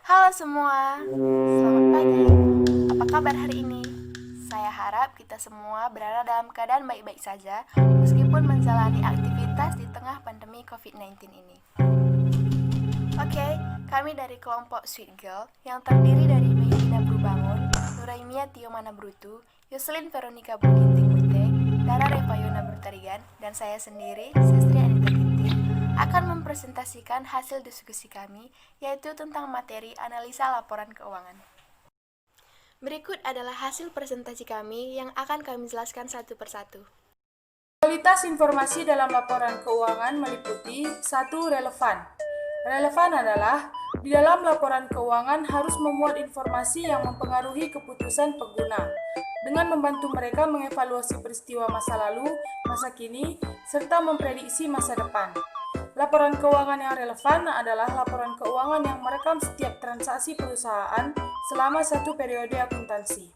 Halo semua, selamat pagi. Apa kabar hari ini? Saya harap kita semua berada dalam keadaan baik-baik saja meskipun menjalani aktivitas di tengah pandemi COVID-19 ini. Oke, kami dari kelompok Sweet Girl yang terdiri dari Meidina Brubangun, Nuraimia Tio Manabrutu, Yoselin Veronica Buginting Mute, Dara Revayona Bertarigan, dan saya sendiri, Sestri Anita Ginting, akan mempresentasikan hasil diskusi kami, yaitu tentang materi analisa laporan keuangan. Berikut adalah hasil presentasi kami yang akan kami jelaskan satu persatu. Kualitas informasi dalam laporan keuangan meliputi 1. Relevan. Relevan adalah di dalam laporan keuangan harus memuat informasi yang mempengaruhi keputusan pengguna dengan membantu mereka mengevaluasi peristiwa masa lalu, masa kini, serta memprediksi masa depan. Laporan keuangan yang relevan adalah laporan keuangan yang merekam setiap transaksi perusahaan selama satu periode akuntansi.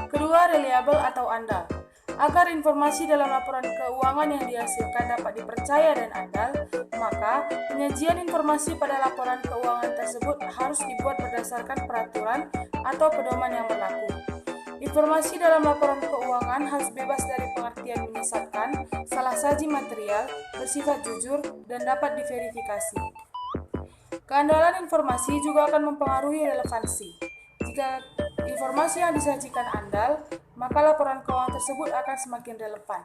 Kedua, reliable atau andal. Agar informasi dalam laporan keuangan yang dihasilkan dapat dipercaya dan andal, maka penyajian informasi pada laporan keuangan tersebut harus dibuat berdasarkan peraturan atau pedoman yang berlaku. Informasi dalam laporan keuangan harus bebas dari pengertian menyesatkan, salah saji material, bersifat jujur, dan dapat diverifikasi. Keandalan informasi juga akan mempengaruhi relevansi. Jika informasi yang disajikan andal, maka laporan keuangan tersebut akan semakin relevan.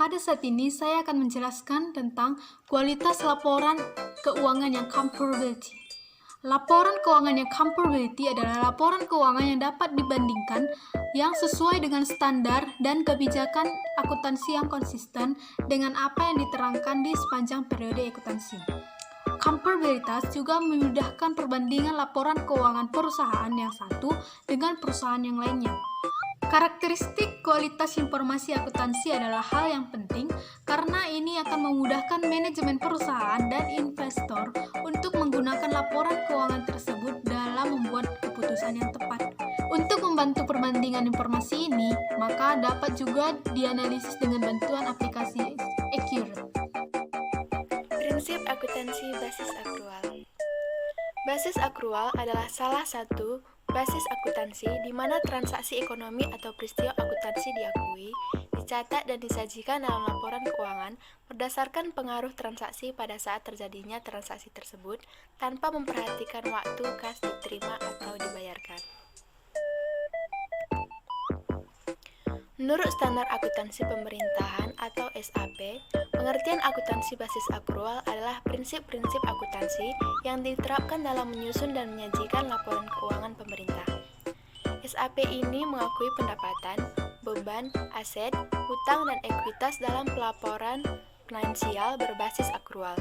Pada saat ini, saya akan menjelaskan tentang kualitas laporan keuangan yang comparability. Laporan keuangan yang comparability adalah laporan keuangan yang dapat dibandingkan yang sesuai dengan standar dan kebijakan akuntansi yang konsisten dengan apa yang diterangkan di sepanjang periode akuntansi. Comparabilitas juga memudahkan perbandingan laporan keuangan perusahaan yang satu dengan perusahaan yang lainnya. Karakteristik kualitas informasi akuntansi adalah hal yang penting karena ini akan memudahkan manajemen perusahaan dan investor untuk menggunakan laporan keuangan tersebut dalam membuat keputusan yang tepat. Untuk membantu perbandingan informasi ini, maka dapat juga dianalisis dengan bantuan aplikasi Accurate. Prinsip akuntansi basis akrual. Basis akrual adalah salah satu basis akuntansi di mana transaksi ekonomi atau peristiwa akuntansi diakui, dicatat dan disajikan dalam laporan keuangan berdasarkan pengaruh transaksi pada saat terjadinya transaksi tersebut tanpa memperhatikan waktu kas diterima atau dibayarkan. Menurut Standar Akuntansi Pemerintahan atau SAP, pengertian akuntansi basis akrual adalah prinsip-prinsip akuntansi yang diterapkan dalam menyusun dan menyajikan laporan keuangan pemerintah. SAP ini mengakui pendapatan, beban, aset, hutang, dan ekuitas dalam pelaporan finansial berbasis akrual,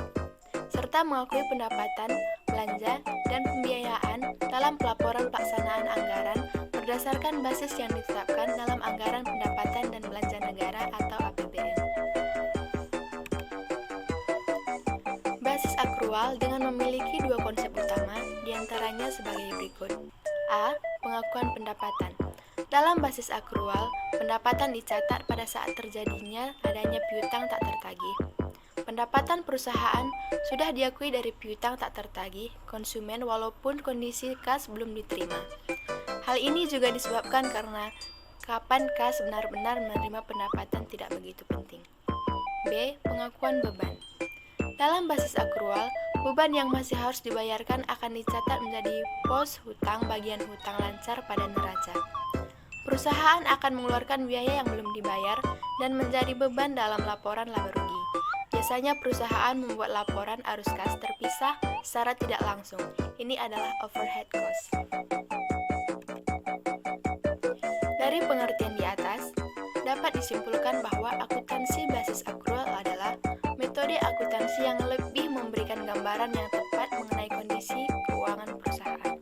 serta mengakui pendapatan, belanja, dan pembiayaan dalam pelaporan pelaksanaan anggaran berdasarkan basis yang ditetapkan dalam Anggaran Pendapatan dan Belanja Negara atau APBN. Basis akrual dengan memiliki dua konsep utama, diantaranya sebagai berikut. A. Pengakuan pendapatan. Dalam basis akrual, pendapatan dicatat pada saat terjadinya adanya piutang tak tertagih. Pendapatan perusahaan sudah diakui dari piutang tak tertagih konsumen walaupun kondisi kas belum diterima. Hal ini juga disebabkan karena kapan kas benar-benar menerima pendapatan tidak begitu penting. B. Pengakuan beban. Dalam basis akrual, beban yang masih harus dibayarkan akan dicatat menjadi pos hutang bagian hutang lancar pada neraca. Perusahaan akan mengeluarkan biaya yang belum dibayar dan menjadi beban dalam laporan laba rugi. Biasanya perusahaan membuat laporan arus kas terpisah secara tidak langsung. Ini adalah overhead cost. Dari pengertian di atas, dapat disimpulkan bahwa akuntansi basis akrual adalah metode akuntansi yang lebih memberikan gambaran yang tepat mengenai kondisi keuangan perusahaan.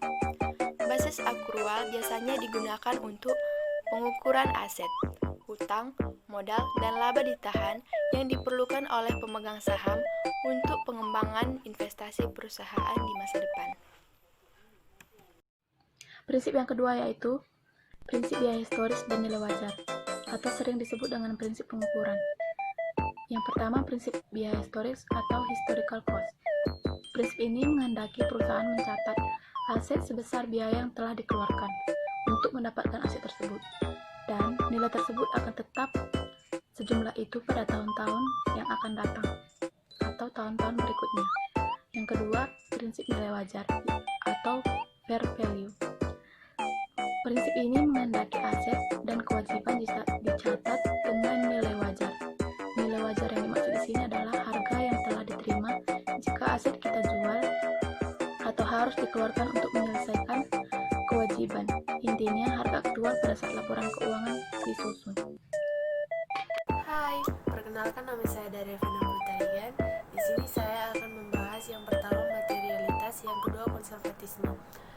Basis akrual biasanya digunakan untuk pengukuran aset, hutang, modal, dan laba ditahan yang diperlukan oleh pemegang saham untuk pengembangan investasi perusahaan di masa depan. Prinsip yang kedua yaitu prinsip biaya historis dan nilai wajar, atau sering disebut dengan prinsip pengukuran. Yang pertama, prinsip biaya historis atau historical cost. Prinsip ini menghendaki perusahaan mencatat aset sebesar biaya yang telah dikeluarkan untuk mendapatkan aset tersebut, dan nilai tersebut akan tetap sejumlah itu pada tahun-tahun yang akan datang atau tahun-tahun berikutnya. Yang kedua, prinsip nilai wajar atau fair value. Prinsip ini menghendaki aset dan kewajiban dicatat dengan nilai wajar. Nilai wajar yang dimaksud di sini adalah harga yang telah diterima jika aset kita jual atau harus dikeluarkan untuk menyelesaikan kewajiban. Intinya, harga aktual pada saat laporan keuangan disusun. Hai, perkenalkan nama saya Daryavina Putarian. Di sini saya akan membahas yang pertama materialitas, yang kedua konservatisme.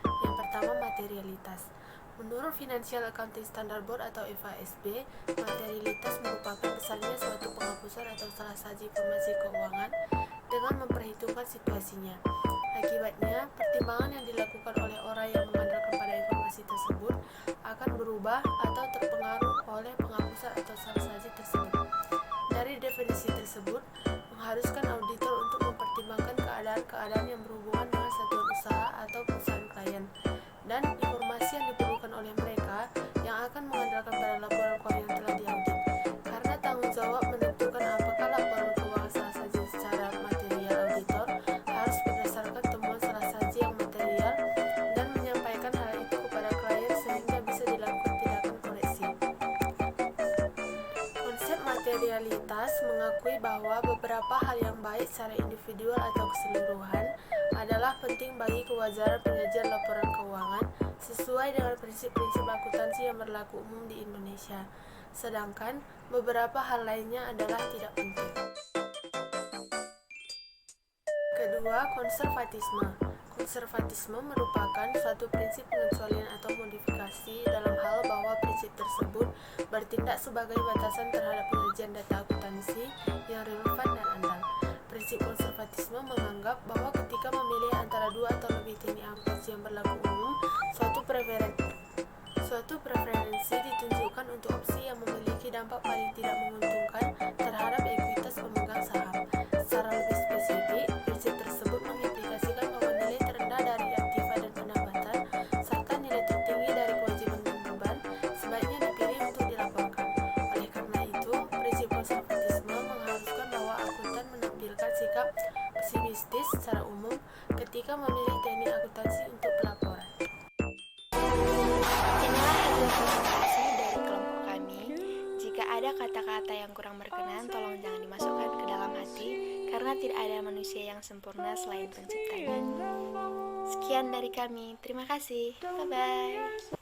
Yang pertama materialitas. Menurut Financial Accounting Standard Board atau FASB, materialitas merupakan besarnya suatu penghapusan atau salah saji informasi keuangan dengan memperhitungkan situasinya. Akibatnya, pertimbangan yang dilakukan oleh orang yang mengandalkan pada informasi tersebut akan berubah atau terpengaruh oleh penghapusan atau salah saji tersebut. Dari definisi tersebut, mengharuskan auditor untuk mempertimbangkan keadaan-keadaan yang berhubungan dengan satuan usaha atau perusahaan klien, dan informasi yang diperlukan oleh mereka yang akan mengandalkan pada laporan keuangan yang telah diaudit, karena tanggung jawab menentukan apakah laporan keuangan salah saji secara material auditor harus berdasarkan temuan salah saji yang material dan menyampaikan hal itu kepada klien sehingga bisa dilakukan tindakan koreksi. Konsep materialitas mengakui bahwa beberapa hal yang baik secara individual atau keseluruhan adalah penting bagi kewajaran penyajian laporan keuangan sesuai dengan prinsip-prinsip akuntansi yang berlaku umum di Indonesia, sedangkan beberapa hal lainnya adalah tidak penting. Kedua, konservatisme. Konservatisme merupakan suatu prinsip pengecualian atau modifikasi dalam hal bahwa prinsip tersebut bertindak sebagai batasan terhadap penyajian data akuntansi yang relevan dan andal. Prinsip konservatisme menganggap bahwa ketika memilih antara dua atau lebih teknik akuntansi yang berlaku umum, suatu preferensi ditunjukkan untuk opsi yang memiliki dampak paling tidak menguntungkan terhadap ekuitas pemegang saham. Secara lebih spesifik, prinsip tersebut mengimplikasikan bahwa nilai terendah dari aktiva dan pendapatan serta nilai tertinggi dari kewajiban dan beban sebaiknya dipilih untuk dilaporkan. Oleh karena itu, prinsip konservatisme mengharuskan bahwa akuntan menampilkan sikap pesimistis secara umum ketika memilih teknik akuntansi untuk pelaporan. Inilah hasil presentasi dari kelompok kami. Jika ada kata-kata yang kurang berkenan, tolong jangan dimasukkan ke dalam hati, karena tidak ada manusia yang sempurna selain penciptanya. Sekian dari kami, terima kasih, bye-bye.